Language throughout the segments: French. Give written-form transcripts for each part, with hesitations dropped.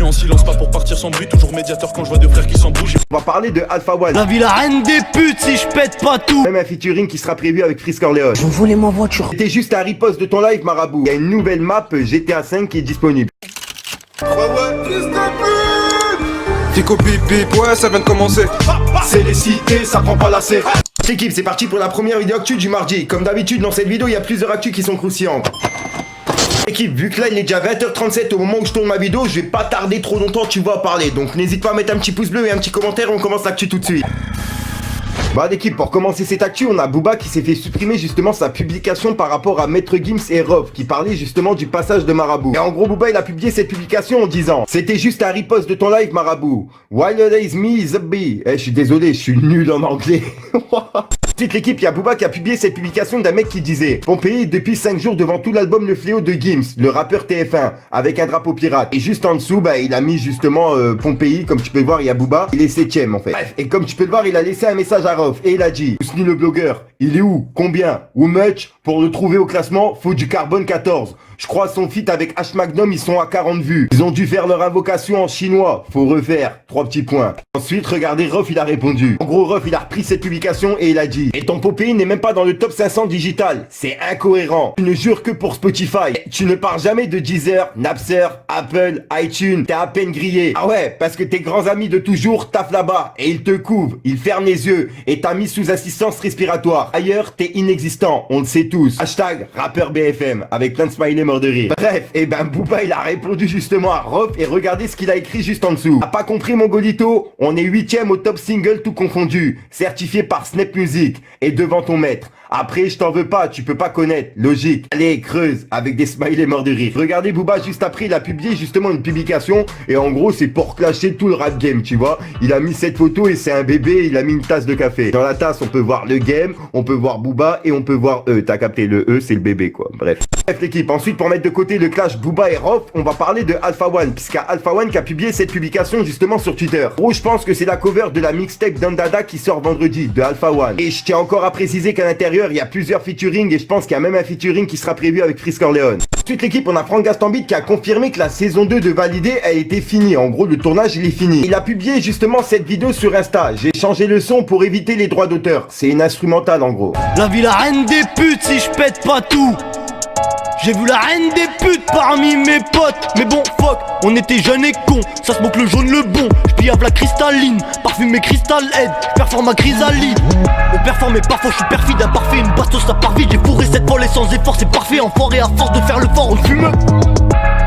en silence, pas pour partir sans bruit. Toujours médiateur quand je vois deux frères qui s'embrouillent. On va parler de Alpha One. La vie la reine des putes si je pète pas tout. Même un featuring qui sera prévu avec Frisk Orleans. Ils ont volé ma voiture. C'était juste un riposte de ton live, Marabout. Il y a une nouvelle map GTA 5 qui est disponible. Fico bip bip, ouais ça vient de commencer. C'est les cités, ça prend pas la C. L'équipe, c'est parti pour la première vidéo actu du mardi. Comme d'habitude, dans cette vidéo, il y a plusieurs actus qui sont croustillantes. Équipe, vu que là il est déjà 20h37 au moment où je tourne ma vidéo, je vais pas tarder trop longtemps, tu vois, à parler. Donc n'hésite pas à mettre un petit pouce bleu et un petit commentaire, on commence l'actu tout de suite. Bah l'équipe, pour commencer cette actu, on a Booba qui s'est fait supprimer justement sa publication par rapport à Maître Gims et Rof qui parlait justement du passage de Marabout. Et en gros Booba il a publié cette publication en disant: c'était juste un riposte de ton live Marabout. While days me the bee. Je suis désolé, je suis nul en anglais. Ensuite l'équipe, il y a Booba qui a publié cette publication d'un mec qui disait: Pompéi depuis 5 jours devant tout l'album Le Fléau de Gims, le rappeur TF1, avec un drapeau pirate. Et juste en dessous, bah il a mis justement Pompéi, comme tu peux le voir, il y a Booba, il est 7ème en fait. Bref, et comme tu peux le voir, il a laissé un message à Rof et il a dit: Ousni le blogueur, il est où? Combien? How much? Pour le trouver au classement, faut du carbone 14. Je crois son feat avec H Magnum, ils sont à 40 vues. Ils ont dû faire leur invocation en chinois. Faut refaire. 3 petits points. Ensuite, regardez, Rof, il a répondu. En gros, Rof, il a repris cette publication et il a dit: et ton Pompéi n'est même pas dans le top 500 digital. C'est incohérent. Tu ne jures que pour Spotify. Tu ne parles jamais de Deezer, Napster, Apple, iTunes. T'es à peine grillé. Ah ouais, parce que tes grands amis de toujours taffent là-bas. Et ils te couvrent. Ils ferment les yeux. Et t'as mis sous assistance respiratoire. Ailleurs, t'es inexistant. On le sait tous. Hashtag rappeur BFM. Avec plein de smileys mort de rire. Bref, et ben Booba il a répondu justement à Rof et regardez ce qu'il a écrit juste en dessous. T'as pas compris mon golito? On est 8ème au top single tout confondu, certifié par Snap Music et devant ton maître. Après je t'en veux pas, tu peux pas connaître, logique. Allez creuse, avec des smileys morts de rire. Regardez Booba juste après il a publié justement une publication et en gros c'est pour clasher tout le rap game, tu vois. Il a mis cette photo et c'est un bébé, il a mis une tasse de café. Dans la tasse on peut voir le game, on peut voir Booba et on peut voir eux. T'as capté, le E c'est le bébé quoi, bref. Bref l'équipe, ensuite pour mettre de côté le clash Booba et Rof, on va parler de Alpha One, puisqu'à Alpha One qui a publié cette publication justement sur Twitter. Gros je pense que c'est la cover de la mixtape d'Andada qui sort vendredi, de Alpha One. Et je tiens encore à préciser qu'à l'intérieur il y a plusieurs featuring et je pense qu'il y a même un featuring qui sera prévu avec Frisk Orleans. Ensuite l'équipe, on a Franck Gastambide qui a confirmé que la saison 2 de Validé a été finie. En gros le tournage il est fini. Il a publié justement cette vidéo sur Insta. J'ai changé le son pour éviter les droits d'auteur. C'est une instrumentale en gros. La vie la reine des putes si je pète pas tout. J'ai vu la reine des putes parmi mes potes. Mais bon fuck, on était jeunes et cons. Ça se moque le jaune le bon. J'piave la cristalline, parfumé Crystal Head. J'performe à chrysalide. On performe et parfois j'suis perfide, imparfait. Une bastos ça part vite, j'ai fourré cette folle et sans effort. C'est parfait, enfoiré à force de faire le fort, on fume.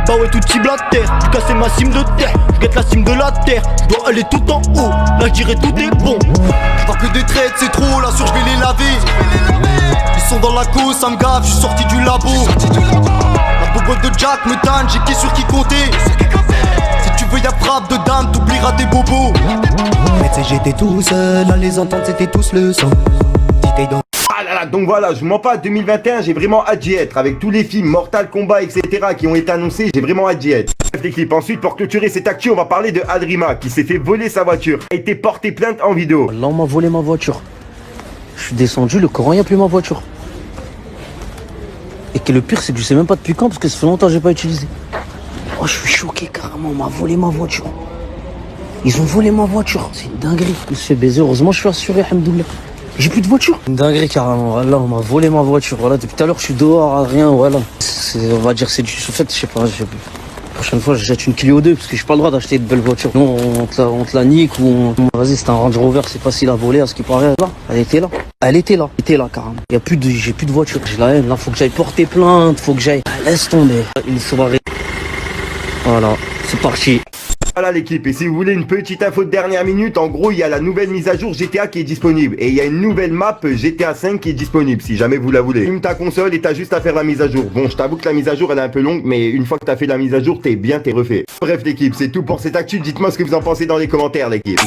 Bah ouais tout cible à terre, j'ai cassé ma cime de terre. J'guette la cime de la terre, j'dois aller tout en haut. Là j'dirais tout est bon. J'vois que des traites c'est trop, là sûr j'vais les laver. Ils sont dans la cause, ça me gave, j'suis sorti du labo. La bobotte de Jack me tanne, j'ai qui sur qui compter. Si tu veux y'a frappe de dame, t'oublieras tes bobos. Mais tu sais j'étais tout seul, à les entendre c'était tous le sang. Ah là là, donc voilà, je vous mens pas, 2021 j'ai vraiment hâte d'y être. Avec tous les films Mortal Kombat etc qui ont été annoncés, j'ai vraiment hâte d'y être. Bref l'équipe, ensuite pour clôturer cette actu on va parler de Adrima qui s'est fait voler sa voiture. A été porté plainte en vidéo. Là on m'a volé ma voiture. Je suis descendu, le Coran y'a plus ma voiture. Et que le pire c'est que je sais même pas depuis quand parce que ça fait longtemps que j'ai pas utilisé. Oh je suis choqué carrément, on m'a volé ma voiture. Ils ont volé ma voiture, c'est une dinguerie. Je me suis fait baiser, heureusement je suis assuré, alhamdoulilah. J'ai plus de voiture. Une dinguerie carrément, voilà, on m'a volé ma voiture. Voilà, depuis tout à l'heure je suis dehors, rien, voilà. On va dire c'est du fait, je sais pas. La prochaine fois je jette une Clio 2 parce que j'ai pas le droit d'acheter de belles voitures. Non, on te la nique ou Vas-y, c'est un Range Rover, c'est facile à voler à ce qui paraît. Là, elle était là. Elle était là carrément. J'ai plus de voiture. J'ai la haine, là faut que j'aille porter plainte, faut que j'aille. Laisse tomber. Une soirée. Voilà, c'est parti. Voilà l'équipe, et si vous voulez une petite info de dernière minute, en gros il y a la nouvelle mise à jour GTA qui est disponible. Et il y a une nouvelle map GTA 5 qui est disponible si jamais vous la voulez. Allume ta console et t'as juste à faire la mise à jour. Bon je t'avoue que la mise à jour elle est un peu longue, mais une fois que t'as fait la mise à jour t'es refait. Bref l'équipe, c'est tout pour cette actu, dites-moi ce que vous en pensez dans les commentaires l'équipe.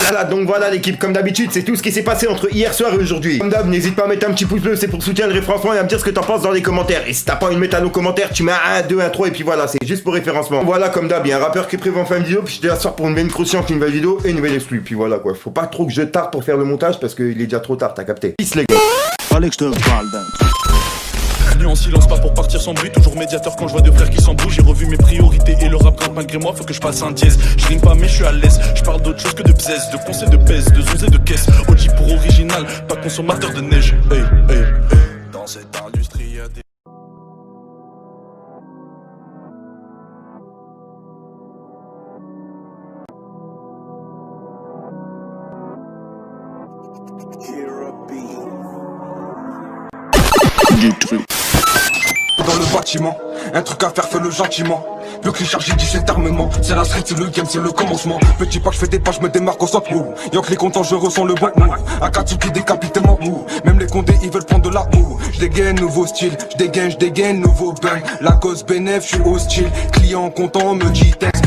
Voilà donc voilà l'équipe, comme d'habitude c'est tout ce qui s'est passé entre hier soir et aujourd'hui. Comme d'hab, n'hésite pas à mettre un petit pouce bleu, c'est pour soutenir le référencement et à me dire ce que t'en penses dans les commentaires. Et si t'as pas envie de mettre à nos commentaires, tu mets un 1, 2, 1, 3 et puis voilà, c'est juste pour référencement. Voilà comme d'hab, il y a un rappeur qui est prévu en fin de vidéo, puis je te la sors pour une nouvelle croustillante, une nouvelle vidéo et une nouvelle exclue. Puis voilà quoi, faut pas trop que je tarde pour faire le montage parce qu'il est déjà trop tard, t'as capté. Peace les gars. Fallait que je te parle d'un truc. venu en silence, pas pour partir sans bruit. Toujours médiateur quand je vois deux frères qui s'embrouillent. J'ai revu mes priorités et le rap grimpe malgré moi. Faut que je passe un dièse. Je rime pas mais je suis à l'aise. Je parle d'autre chose que de bzz, de conseils de pèse, de zouze et de caisse. OG pour original, pas consommateur de neige. Hey, hey, hey. Dans cette industrie y'a des... Dans le bâtiment, un truc à faire, fais-le gentiment. Le cri chargé dit cet armement. C'est la street, c'est le game, c'est le commencement. Petit pas, je fais des pas, je me démarque au centre. Y'a que les contents, je ressens le bon mou. Akatsuki décapitement mou. Même les condés, ils veulent prendre de la mou. Je dégaine, nouveau style. Je dégaine, nouveau bang. La cause bénéf, je suis hostile. Client content, me dit texte.